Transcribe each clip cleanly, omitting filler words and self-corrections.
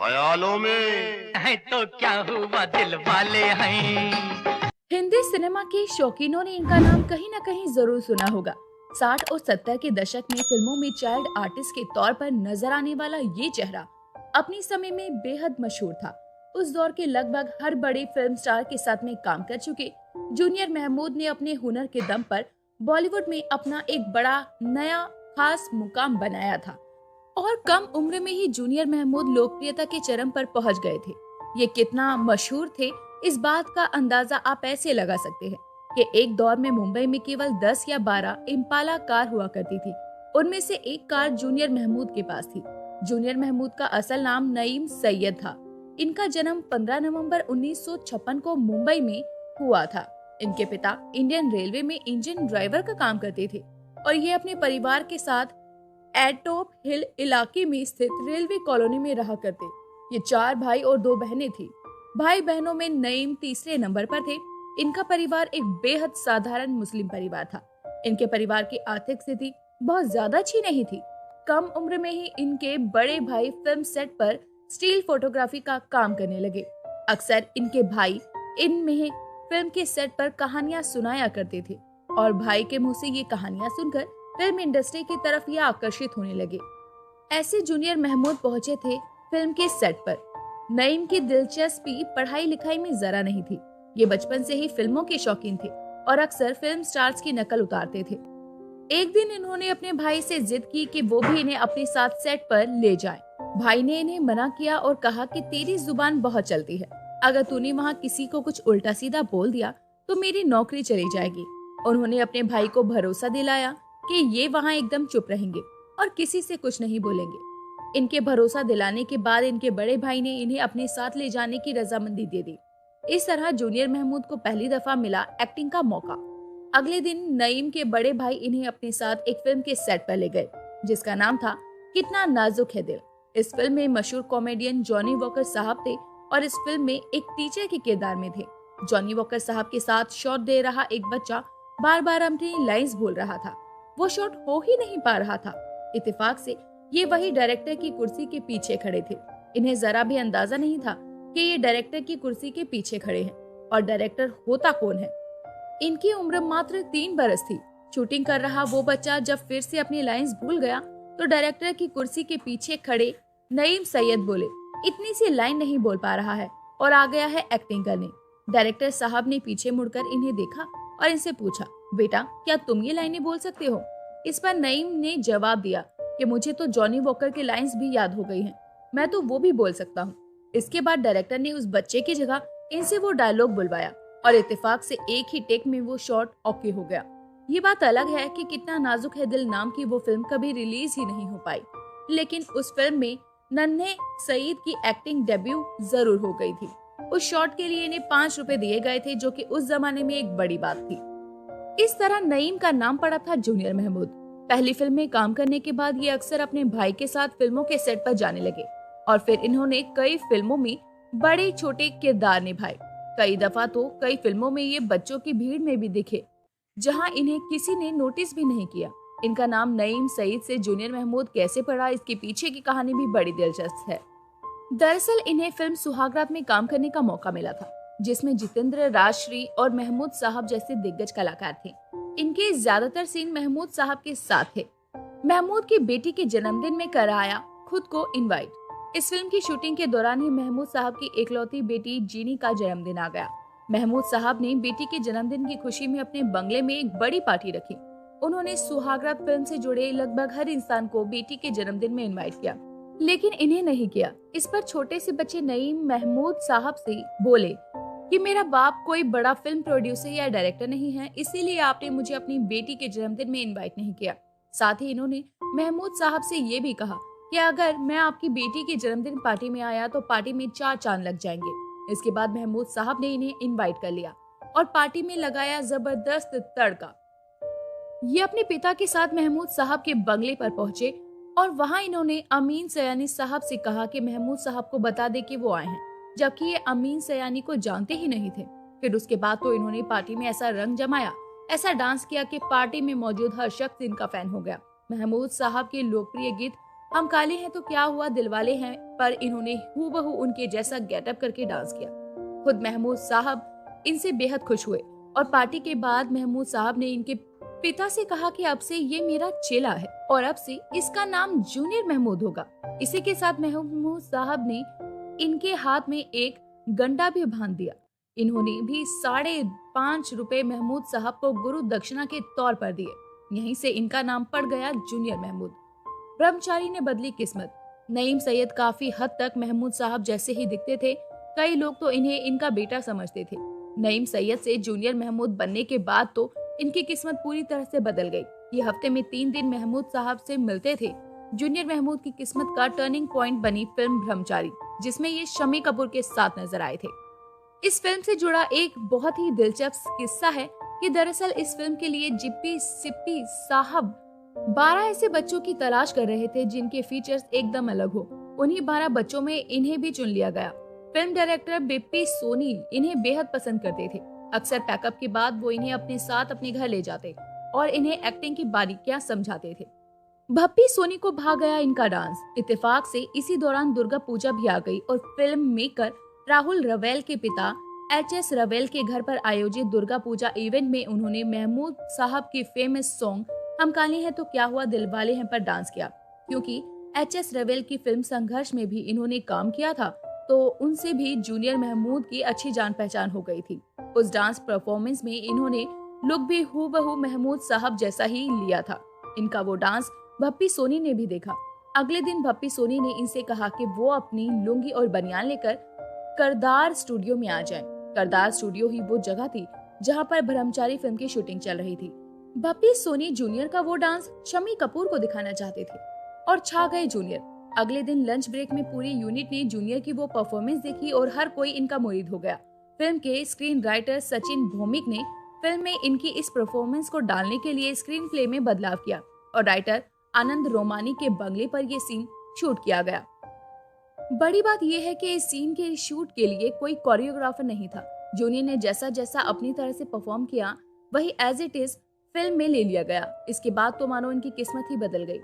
ख्यालों में है तो क्या हुआ, दिल वाले हैं। हिंदी सिनेमा के शौकीनों ने इनका नाम कहीं न कहीं जरूर सुना होगा। 60 और 70 के दशक में फिल्मों में चाइल्ड आर्टिस्ट के तौर पर नजर आने वाला ये चेहरा अपने समय में बेहद मशहूर था। उस दौर के लगभग हर बड़े फिल्म स्टार के साथ में काम कर चुके जूनियर महमूद ने अपने हुनर के दम पर बॉलीवुड में अपना एक बड़ा नया खास मुकाम बनाया था और कम उम्र में ही जूनियर महमूद लोकप्रियता के चरम पर पहुंच गए थे। ये कितना मशहूर थे, इस बात का अंदाजा आप ऐसे लगा सकते हैं कि एक दौर में मुंबई में केवल 10 या 12 इम्पाला कार हुआ करती थी। उनमें से एक कार जूनियर महमूद के पास थी। जूनियर महमूद का असल नाम नईम सैयद था। इनका जन्म 15 नवंबर 1956 को मुंबई में हुआ था। इनके पिता इंडियन रेलवे में इंजन ड्राइवर का काम करते थे और ये अपने परिवार के साथ एटॉप हिल इलाके में स्थित रेलवे कॉलोनी में रहा करते। ये 4 भाई और 2 बहनें थी। भाई बहनों में नईम तीसरे नंबर पर थे। इनका परिवार एक बेहद साधारण मुस्लिम परिवार था। इनके परिवार की आर्थिक स्थिति बहुत ज्यादा अच्छी नहीं थी। कम उम्र में ही इनके बड़े भाई फिल्म सेट पर स्टील फोटोग्राफी का काम करने लगे। अक्सर इनके भाई इनमें फिल्म के सेट पर कहानियां सुनाया करते थे और भाई के मुंह से ये कहानियां सुनकर फिल्म इंडस्ट्री की तरफ ये आकर्षित होने लगे। ऐसे जूनियर महमूद पहुंचे थे फिल्म के सेट पर। नईम की दिलचस्पी पढ़ाई लिखाई में जरा नहीं थी। ये बचपन से ही फिल्मों के शौकीन थे और अक्सर फिल्म स्टार्स की नकल उतारते थे। एक दिन इन्होंने अपने भाई से जिद की कि वो भी इन्हें अपने साथ सेट पर ले जाए। भाई ने इन्हें मना किया और कहा कि तेरी जुबान बहुत चलती है, अगर तूने वहाँ किसी को कुछ उल्टा सीधा बोल दिया तो मेरी नौकरी चली जाएगी। उन्होंने अपने भाई को भरोसा दिलाया कि ये वहाँ एकदम चुप रहेंगे और किसी से कुछ नहीं बोलेंगे। इनके भरोसा दिलाने के बाद इनके बड़े भाई ने इन्हें अपने साथ ले जाने की रजामंदी दे दी। इस तरह जूनियर महमूद को पहली दफा मिला एक्टिंग का मौका। अगले दिन नईम के बड़े भाई इन्हें अपने साथ एक फिल्म के सेट पर ले गए जिसका नाम था कितना नाजुक है दिल। इस फिल्म में मशहूर कॉमेडियन जॉनी वॉकर साहब थे और इस फिल्म में एक टीचर के किरदार में थे। जॉनी वॉकर साहब के साथ शॉट दे रहा एक बच्चा बार बार अपनी लाइंस बोल रहा था। वो शॉट हो ही नहीं पा रहा था। इत्तेफाक से ये वही डायरेक्टर की कुर्सी के पीछे खड़े थे। इन्हें जरा भी अंदाजा नहीं था कि ये डायरेक्टर की कुर्सी के पीछे खड़े हैं और डायरेक्टर होता कौन है। इनकी उम्र मात्र 3 बरस थी। शूटिंग कर रहा वो बच्चा जब फिर से अपनी लाइंस भूल गया तो डायरेक्टर की कुर्सी के पीछे खड़े नईम सैयद बोले, इतनी सी लाइन नहीं बोल पा रहा है और आ गया है एक्टिंग करने। डायरेक्टर साहब ने पीछे मुड़कर इन्हें देखा और इनसे पूछा, बेटा क्या तुम ये लाइनें बोल सकते हो? इस पर नईम ने जवाब दिया कि मुझे तो जॉनी वॉकर की लाइंस भी याद हो गई हैं, मैं तो वो भी बोल सकता हूँ। इसके बाद डायरेक्टर ने उस बच्चे की जगह इनसे वो डायलॉग बुलवाया और इत्तेफाक से एक ही टेक में वो शॉट ओके हो गया। ये बात अलग है कि कितना नाजुक है दिल नाम की वो फिल्म कभी रिलीज ही नहीं हो पाई, लेकिन उस फिल्म में नन्हे सईद की एक्टिंग डेब्यू जरूर हो गई थी। उस शॉट के लिए इन्हें 5 रुपए दिए गए थे, जो कि उस जमाने में एक बड़ी बात थी। इस तरह नईम का नाम पड़ा था जूनियर महमूद। पहली फिल्म में काम करने के बाद ये अक्सर अपने भाई के साथ फिल्मों के सेट पर जाने लगे और फिर इन्होंने कई फिल्मों में बड़े छोटे किरदार निभाए। कई दफा तो कई फिल्मों में ये बच्चों की भीड़ में भी दिखे जहां इन्हें किसी ने नोटिस भी नहीं किया। इनका नाम नईम सईद से जूनियर महमूद कैसे पड़ा, इसके पीछे की कहानी भी बड़ी दिलचस्प है। दरअसल इन्हें फिल्म सुहागरात में काम करने का मौका मिला था, जिसमें जितेंद्र, राजश्री और महमूद साहब जैसे दिग्गज कलाकार थे। इनके ज्यादातर सीन महमूद साहब के साथ थे। महमूद की बेटी के जन्मदिन में कराया खुद को इनवाइट। इस फिल्म की शूटिंग के दौरान ही महमूद साहब की इकलौती बेटी जीनी का जन्मदिन आ गया। महमूद साहब ने बेटी के जन्मदिन की खुशी में अपने बंगले में एक बड़ी पार्टी रखी। उन्होंने सुहागरात फिल्म से जुड़े लगभग हर इंसान को बेटी के जन्मदिन में इनवाइट किया, लेकिन इन्हें नहीं किया। इस पर छोटे से बच्चे नईम महमूद साहब से बोले कि मेरा बाप कोई बड़ा फिल्म प्रोड्यूसर या डायरेक्टर नहीं है, इसीलिए आपने मुझे अपनी बेटी के जन्मदिन में इनवाइट नहीं किया। साथ ही इन्होंने महमूद साहब से ये भी कहा कि अगर मैं आपकी बेटी की जन्मदिन पार्टी में आया तो पार्टी में 4 चांद लग जाएंगे। इसके बाद महमूद साहब ने इन्हें इनवाइट कर लिया और पार्टी में लगाया जबरदस्त तड़का। ये अपने पिता के साथ महमूद साहब के बंगले पर पहुंचे और वहां इन्होंने अमीन सयानी साहब से कहा कि महमूद साहब को बता दे कि वो आए हैं, जबकि ये अमीन सयानी को जानते ही नहीं थे। फिर उसके बाद तो इन्होंने पार्टी में ऐसा रंग जमाया, ऐसा डांस किया कि पार्टी में मौजूद हर शख्स इनका फैन हो गया। महमूद साहब के लोकप्रिय गीत हम काले हैं तो क्या हुआ, दिलवाले हैं पर इन्होंने हूबहू उनके जैसा गेटअप करके डांस किया। खुद महमूद साहब इनसे बेहद खुश हुए और पार्टी के बाद महमूद साहब ने इनके पिता से कहा कि अब से ये मेरा चेला है और अब से इसका नाम जूनियर महमूद होगा। इसी के साथ महमूद साहब ने इनके हाथ में एक गंडा भी बांध दिया। इन्होंने भी 5.5 रुपए महमूद साहब को गुरु दक्षिणा के तौर पर दिए। यहीं से इनका नाम पड़ गया जूनियर महमूद। ब्रह्मचारी ने बदली किस्मत। नईम सैयद काफी हद तक महमूद साहब जैसे ही दिखते थे। कई लोग तो इन्हें इनका बेटा समझते थे। नईम सैयद से जूनियर महमूद बनने के बाद तो इनकी किस्मत पूरी तरह से बदल गई। ये हफ्ते में 3 दिन महमूद साहब से मिलते थे। जूनियर महमूद की किस्मत का टर्निंग पॉइंट बनी फिल्म ब्रह्मचारी, जिसमें ये शम्मी कपूर के साथ नजर आए थे। इस फिल्म से जुड़ा एक बहुत ही दिलचस्प किस्सा है कि दरअसल इस फिल्म के लिए जिप्पी सिप्पी साहब 12 ऐसे बच्चों की तलाश कर रहे थे जिनके फीचर्स एकदम अलग हो। उन्हीं 12 बच्चों में इन्हें भी चुन लिया गया। फिल्म डायरेक्टर बिप्पी सोनी इन्हें बेहद पसंद करते थे। अक्सर पैकअप के बाद वो इन्हें अपने साथ अपने घर ले जाते और इन्हें एक्टिंग की बारीकियां समझाते थे। भप्पी सोनी को भा गया इनका डांस। इत्तेफाक से इसी दौरान दुर्गा पूजा भी आ गई और फिल्म मेकर राहुल रवेल के पिता एच.एस. रवेल के घर पर आयोजित दुर्गा पूजा इवेंट में उन्होंने महमूद साहब की फेमस सॉन्ग हम काले हैं तो क्या हुआ दिल वाले हैं पर डांस किया। क्योंकि एच.एस. रवेल की फिल्म संघर्ष में भी इन्होंने काम किया था तो उनसे भी जूनियर महमूद की अच्छी जान पहचान हो गई थी। उस डांस परफॉर्मेंस में इन्होंने लुक भी हूबहू महमूद साहब जैसा ही लिया था। इनका वो डांस भप्पी सोनी ने भी देखा। अगले दिन भप्पी सोनी ने इनसे कहा कि वो अपनी लुंगी और बनियान लेकर करदार स्टूडियो में आ जाएं। करदार स्टूडियो ही वो जगह थी जहां पर ब्रह्मचारी फिल्म की शूटिंग चल रही थी। भप्पी सोनी जूनियर का वो डांस शम्मी कपूर को दिखाना चाहते थे और छा गए जूनियर। अगले दिन लंच ब्रेक में पूरी यूनिट ने जूनियर की वो परफॉर्मेंस देखी और हर कोई इनका मुरीद हो गया। फिल्म के स्क्रीन राइटर सचिन भौमिक ने फिल्म में इनकी इस परफॉर्मेंस को डालने के लिए स्क्रीन प्ले में बदलाव किया और राइटर आनंद रोमानी के बंगले पर यह सीन शूट किया गया। बड़ी बात यह है कि इस सीन के शूट के लिए कोई कोरियोग्राफर नहीं था। जूनियर ने जैसा जैसा अपनी तरह से परफॉर्म किया वही एज इट इज फिल्म में ले लिया गया। इसके बाद तो मानो इनकी किस्मत ही बदल गई।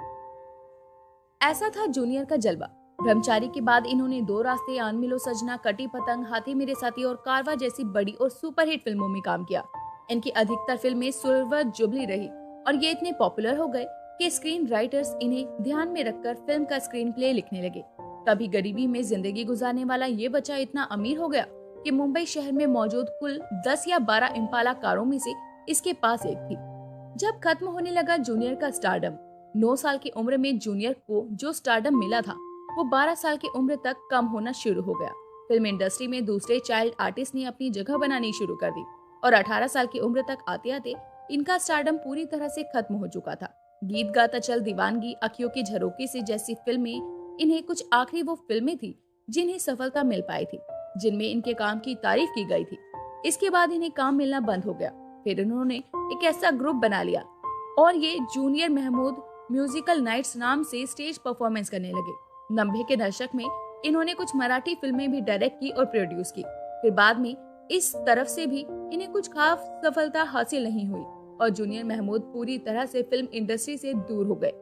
ऐसा था जूनियर का जलवा। ब्रह्मचारी के बाद इन्होंने 2 रास्ते, आन मिलो सजना, कटी पतंग, हाथी मेरे साथी और कारवा जैसी बड़ी और सुपरहिट फिल्मों में काम किया। इनकी अधिकतर फिल्में सिल्वर जुबली रही और ये इतने पॉपुलर हो गए कि स्क्रीन राइटर्स इन्हें ध्यान में रखकर फिल्म का स्क्रीन प्ले लिखने लगे। कभी गरीबी में जिंदगी गुजारने वाला ये बच्चा इतना अमीर हो गया कि मुंबई शहर में मौजूद कुल 10 या 12 इम्पाला कारों में से इसके पास एक थी। जब खत्म होने लगा जूनियर का स्टारडम, 9 साल की उम्र में जूनियर को जो स्टारडम मिला था वो 12 साल की उम्र तक कम होना शुरू हो गया। फिल्म इंडस्ट्री में दूसरे चाइल्ड आर्टिस्ट ने अपनी जगह बनानी शुरू कर दी और 18 साल की उम्र तक आते आते इनका स्टारडम पूरी तरह से खत्म हो चुका था। गीत गाता चल दीवानगी, अखियों की झरोके से जैसी फिल्में इन्हें कुछ आखिरी वो फिल्में थी जिन्हें सफलता मिल पाई थी, जिनमें इनके काम की तारीफ की गई थी। इसके बाद इन्हें काम मिलना बंद हो गया। फिर इन्होंने एक ऐसा ग्रुप बना लिया और ये जूनियर महमूद म्यूजिकल नाइट्स नाम से स्टेज परफॉर्मेंस करने लगे। 90 के दशक में इन्होंने कुछ मराठी फिल्में भी डायरेक्ट की और प्रोड्यूस की। फिर बाद में इस तरफ से भी इन्हें कुछ खास सफलता हासिल नहीं हुई और जूनियर महमूद पूरी तरह से फिल्म इंडस्ट्री से दूर हो गए।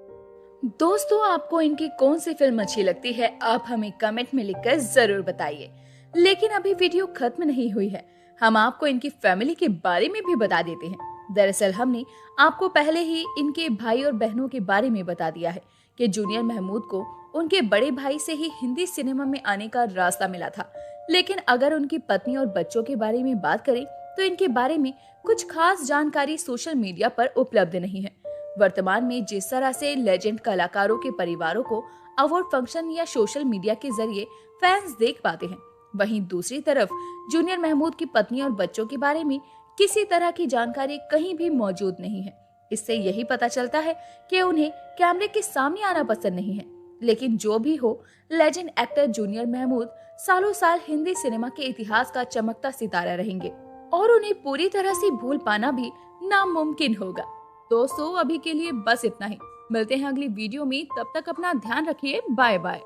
दोस्तों, आपको इनकी कौन सी फिल्म अच्छी लगती है आप हमें कमेंट में लिखकर जरूर बताइए। लेकिन अभी वीडियो खत्म नहीं हुई है, हम आपको इनकी फैमिली के बारे में भी बता देते हैं। दरअसल हमने आपको पहले ही इनके भाई और बहनों के बारे में बता दिया है कि जूनियर महमूद को उनके बड़े भाई से ही हिंदी सिनेमा में आने का रास्ता मिला था। लेकिन अगर उनकी पत्नी और बच्चों के बारे में बात करें तो इनके बारे में कुछ खास जानकारी सोशल मीडिया पर उपलब्ध नहीं है। वर्तमान में जिस तरह से लेजेंड कलाकारों के परिवारों को अवार्ड फंक्शन या सोशल मीडिया के जरिए फैंस देख पाते हैं, वहीं दूसरी तरफ जूनियर महमूद की पत्नी और बच्चों के बारे में किसी तरह की जानकारी कहीं भी मौजूद नहीं है। इससे यही पता चलता है कि उन्हें कैमरे के सामने आना पसंद नहीं है। लेकिन जो भी हो, लेजेंड एक्टर जूनियर महमूद सालों साल हिंदी सिनेमा के इतिहास का चमकता सितारा रहेंगे और उन्हें पूरी तरह से भूल पाना भी नामुमकिन होगा। दोस्तों, अभी के लिए बस इतना ही। मिलते हैं अगली वीडियो में, तब तक अपना ध्यान रखिए। Bye bye.